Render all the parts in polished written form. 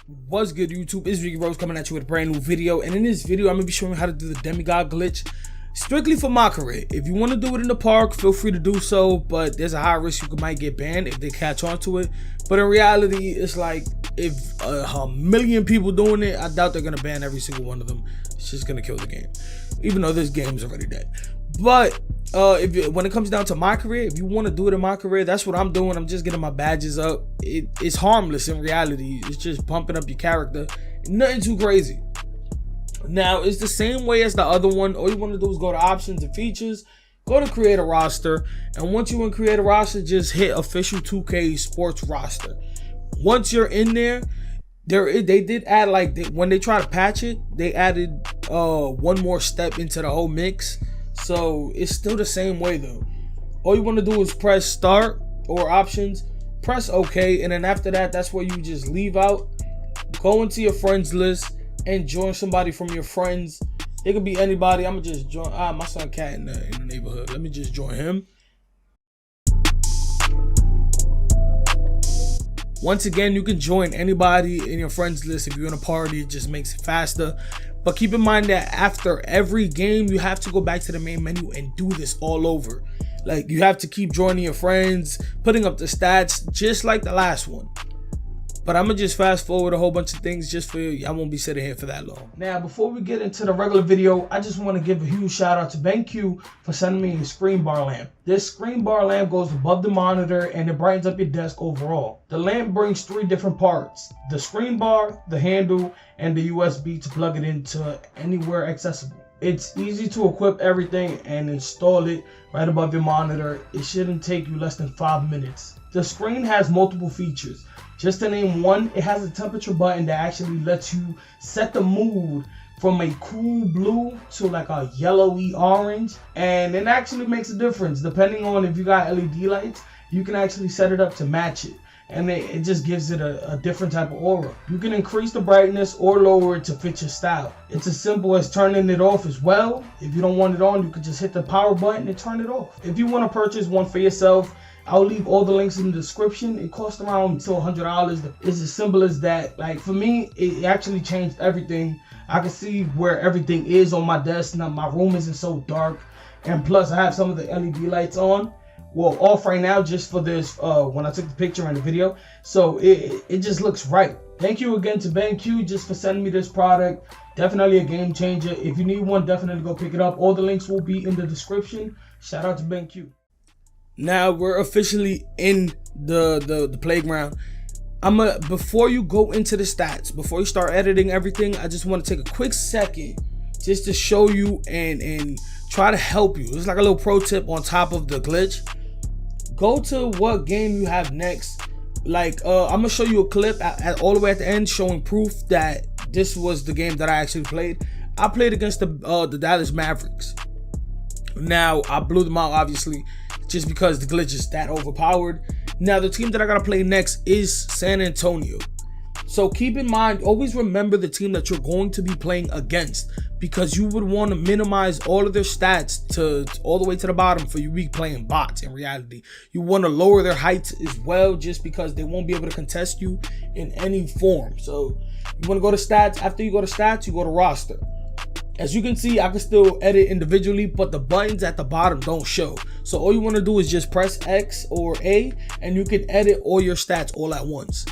What's good, YouTube? It's Ricky Rose coming at you with a brand new video, and in this video I'm gonna be showing you how to do the Demigod glitch strictly for my career. If you want to do it in the park, feel free to do so, but there's a high risk you might get banned if they catch on to it. But in reality, it's like if a million people doing it, I doubt they're gonna ban every single one of them. It's just gonna kill the game, even though this game's already dead. But when it comes down to my career, if you want to do it in my career, that's what I'm doing. I'm just getting my badges up. It's harmless in reality. It's just pumping up your character. Nothing too crazy. Now, it's the same way as the other one. All you want to do is go to options and features, go to create a roster, and once you create a roster, just hit official 2K sports roster. Once you're in there, they did add, like, when they try to patch it, they added one more step into the whole mix. So it's still the same way though. All you want to do is press start or options, press OK, and then after that, that's where you just leave out, go into your friends list and join somebody from your friends. It could be anybody. I'm gonna just join my son Cat in the neighborhood. Let me just join him. Once again, you can join anybody in your friends list. If you're in a party, it just makes it faster. But keep in mind that after every game, you have to go back to the main menu and do this all over. Like, you have to keep joining your friends, putting up the stats, just like the last one. But I'm gonna just fast forward a whole bunch of things just for you. I won't be sitting here for that long. Now, before we get into the regular video, I just want to give a huge shout out to BenQ for sending me a Screenbar lamp. This Screenbar lamp goes above the monitor and it brightens up your desk overall. The lamp brings 3 different parts: the Screenbar, the handle, and the USB to plug it into anywhere accessible. It's easy to equip everything and install it right above your monitor. It shouldn't take you less than 5 minutes. The screen has multiple features. Just to name one, it has a temperature button that actually lets you set the mood from a cool blue to like a yellowy orange, and it actually makes a difference depending on if you got LED lights. You can actually set it up to match it, and it just gives it a different type of aura. You can increase the brightness or lower it to fit your style. It's as simple as turning it off as well. If you don't want it on, you can just hit the power button and turn it off. If you want to purchase one for yourself, I'll leave all the links in the description. It costs around to $100. It's as simple as that. Like, for me, it actually changed everything. I can see where everything is on my desk now. My room isn't so dark, and plus I have some of the LED lights on, well, off right now, just for this when I took the picture and the video. So it just looks right. Thank you again to BenQ just for sending me this product. Definitely a game changer. If you need one, definitely go pick it up. All the links will be in the description. Shout out to BenQ. Now we're officially in the playground. Before you go into the stats, before you start editing everything, I just want to take a quick second just to show you and try to help you. It's like a little pro tip on top of the glitch. Go to what game you have next. Like, I'm gonna show you a clip all the way at the end showing proof that this was the game that I actually played. I played against the Dallas Mavericks. Now I blew them out, obviously, just because the glitch is that overpowered. Now the team that I gotta play next is San Antonio. So keep in mind, always remember the team that you're going to be playing against, because you would want to minimize all of their stats to all the way to the bottom for you be playing bots. In reality, you want to lower their heights as well, just because they won't be able to contest you in any form. So you want to go to stats. After you go to stats, you go to roster. As you can see, I can still edit individually, but the buttons at the bottom don't show. So all you want to do is just press X or A, and you can edit all your stats all at once.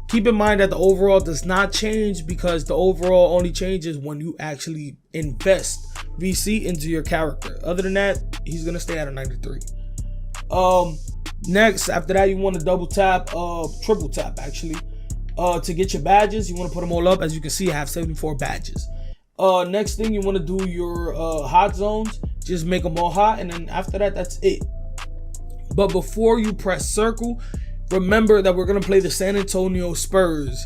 Keep in mind that the overall does not change, because the overall only changes when you actually invest VC into your character. Other than that, he's going to stay at a 93. Next, after that, you want to double tap, triple tap actually, to get your badges. You want to put them all up. As you can see, I have 74 badges. Next thing, you want to do your hot zones. Just make them all hot, and then after that, that's it. But before you press circle, remember that we're gonna play the San Antonio Spurs,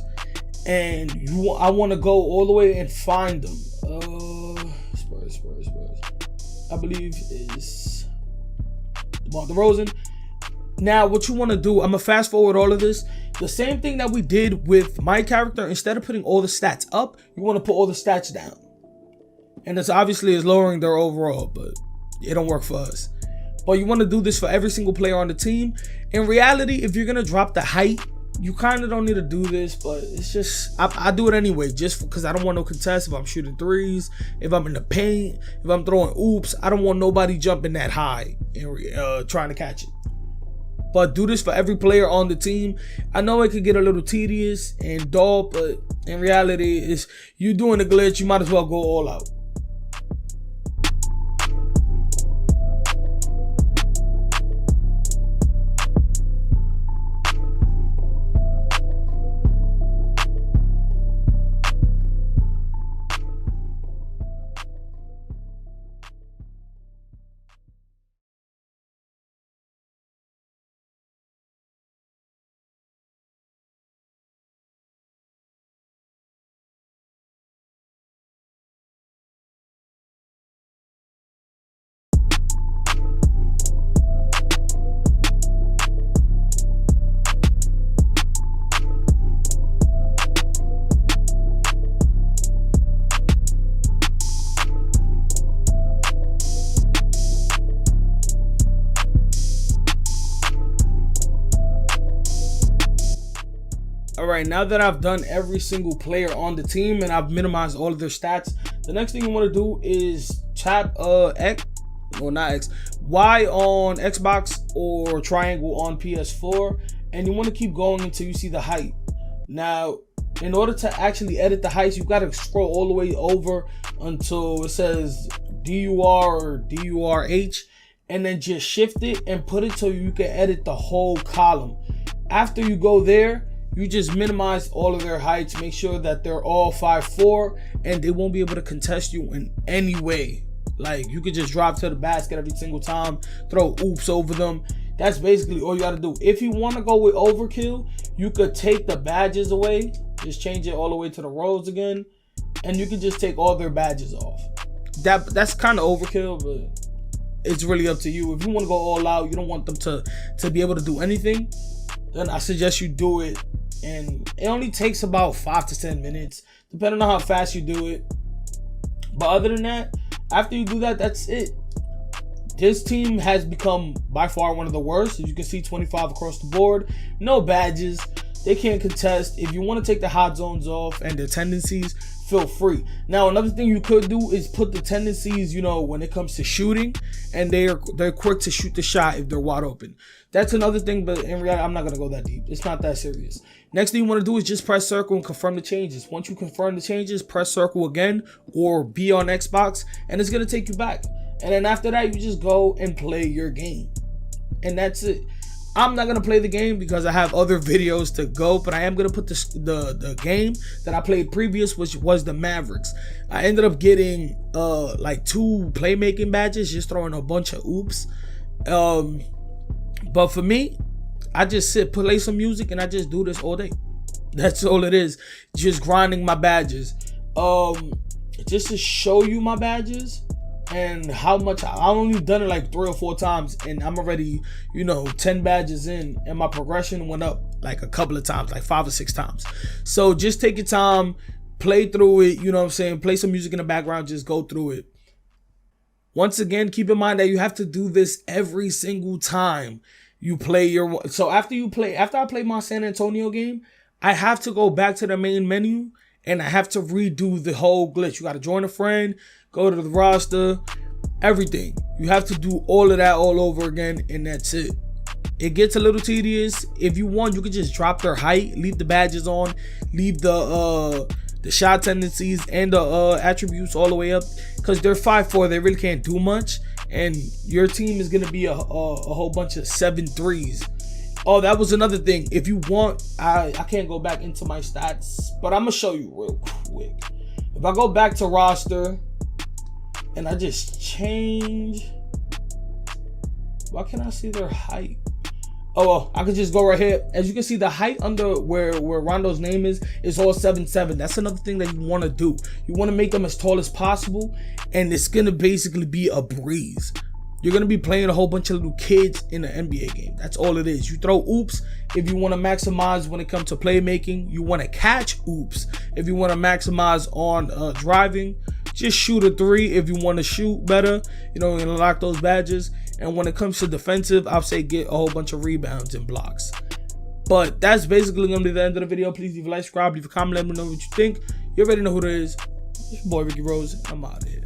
and I want to go all the way and find them. Spurs. I believe is DeMar DeRozan. Now, what you want to do, I'm gonna fast forward all of this. The same thing that we did with my character. Instead of putting all the stats up, you want to put all the stats down, and this obviously is lowering their overall, but it don't work for us. But you want to do this for every single player on the team. In reality, if you're gonna drop the height You kind of don't need to do this, but it's just, I do it anyway, just because I don't want no contest. If I'm shooting threes, if I'm in the paint, if I'm throwing oops, I don't want nobody jumping that high and trying to catch it. But do this for every player on the team. I know it could get a little tedious and dull, but in reality, is you doing a glitch, you might as well go all out. Alright, now that I've done every single player on the team and I've minimized all of their stats, the next thing you want to do is tap X, or not X, Y on Xbox or triangle on PS4, and you want to keep going until you see the height. Now, in order to actually edit the heights, you got to scroll all the way over until it says DUR or DURH, and then just shift it and put it so you can edit the whole column. After you go there, you just minimize all of their heights. Make sure that they're all 5'4", and they won't be able to contest you in any way. Like, you could just drop to the basket every single time, throw oops over them. That's basically all you gotta do. If you want to go with overkill, you could take the badges away, just change it all the way to the rows again, and you can just take all their badges off. That's kind of overkill, but it's really up to you. If you want to go all out, you don't want them to be able to do anything, then I suggest you do it. And it only takes about 5 to 10 minutes, depending on how fast you do it. But other than that, after you do that, that's it. This team has become by far one of the worst. As you can see, 25 across the board. No badges. They can't contest. If you want to take the hot zones off and their tendencies, feel free. Now, another thing you could do is put the tendencies, you know, when it comes to shooting, and they're quick to shoot the shot if they're wide open. That's another thing, but in reality, I'm not going to go that deep. It's not that serious. Next thing you want to do is just press circle and confirm the changes. Once you confirm the changes, press circle again or B on Xbox, and it's going to take you back. And then after that, you just go and play your game. And that's it. I'm not going to play the game because I have other videos to go, but I am going to put the game that I played previous, which was the Mavericks. I ended up getting like 2 playmaking badges, just throwing a bunch of oops. But for me, I just play some music, and I just do this all day. That's all it is. Just grinding my badges. Just to show you my badges and how much I only done it like 3 or 4 times, and I'm already, you know, 10 badges in, and my progression went up like a couple of times, like 5 or 6 times. So just take your time, play through it. You know what I'm saying? Play some music in the background. Just go through it. Once again, keep in mind that you have to do this every single time you play your. So after I play my San Antonio game, I have to go back to the main menu and I have to redo the whole glitch. You got to join a friend, go to the roster, everything. You have to do all of that all over again, and that's it. It gets a little tedious. If you want, you can just drop their height, leave the badges on, leave the shot tendencies and the attributes all the way up, because they're 5'4", they really can't do much, and your team is gonna be a whole bunch of 7-3s. Oh, that was another thing. If you want, I can't go back into my stats, but I'm gonna show you real quick. If I go back to roster and I just change, why can't I see their height? Oh, well, I could just go right here. As you can see, the height under where Rondo's name is all 7'7". That's another thing that you want to do. You want to make them as tall as possible, and it's going to basically be a breeze. You're going to be playing a whole bunch of little kids in an NBA game. That's all it is. You throw oops if you want to maximize when it comes to playmaking. You want to catch oops if you want to maximize on driving. Just shoot a 3 if you want to shoot better, you know, and unlock those badges. And when it comes to defensive, I'll say get a whole bunch of rebounds and blocks. But that's basically gonna be the end of the video. Please leave a like, subscribe, leave a comment, let me know what you think. You already know who it is. It's your boy Ricky Rose. I'm out of here.